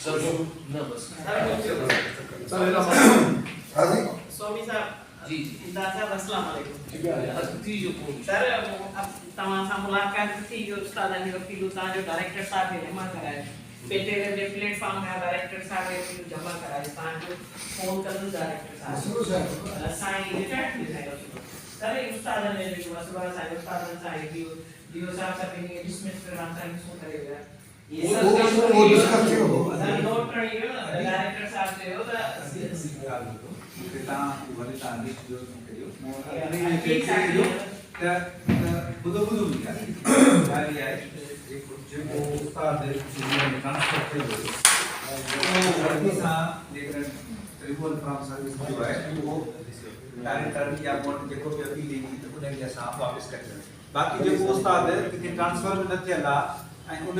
Sir नमस्कार। स्वामी साहब जी इंदा साहब अस्सलाम वालेकुम। जी जो पूछ सर अब तमाम मुलाकात थी जो उस्ताद ने वकील ता जो डायरेक्टर साहब ने जमा कराए पेटे के प्लेटफॉर्म में डायरेक्टर साहब ने जमा कराए ता जो फोन कर डायरेक्टर साहब साईं रिटायर्ड थी सर उस्ताद ने जो सुबह साहब उस्ताद साहब दियो साहब का भी डिसमिस करना था सो करेगा ये सब वो डिस्कस क्यों हो सर नोट करिए डायरेक्टर साहब से हो तो kita wanita di studio video mau ini betul-betul kan dari ya जो उस्ताद है जिन्होंने ट्रांसफर किया वो wanita लेकर ट्रिब्यूनल फ्रॉम सर्विस जो है वो डायरेक्टर या बोर्ड देखो भी अपील देगी तो उन्हें जैसा वापस कर दें बाकी जो उस्ताद है कि ट्रांसफर में न थियला ऐं उन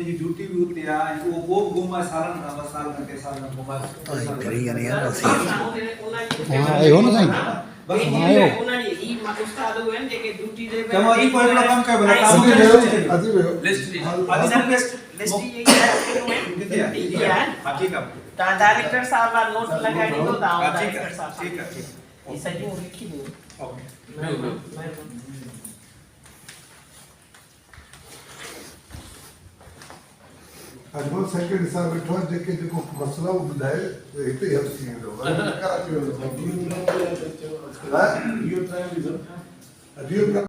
जी ड्यूटी भी उते आहे ऐं उहो को घुमाए सालनि खां 2 साल में 3 साल में घुमाए करी यानी यार आयो न साईं बस आयो उन्हनि ई उस्ताद हुए जेके ड्यूटी दे तव्हां जी कोई कम कयो भला अजी वियो लिस्ट ये किथे आहे ठीक है ता डायरेक्टर साहब का नोट लगाई दो ता डायरेक्टर साहब ठीक है ये सॼो लिखी दो ओके अजमल सेक्रेटरी साहब वेठो आहे जेके जेको मसलो ॿुधाए हिते ई हल थी वेंदो कराची वेंदो इहो ट्रायल अॼु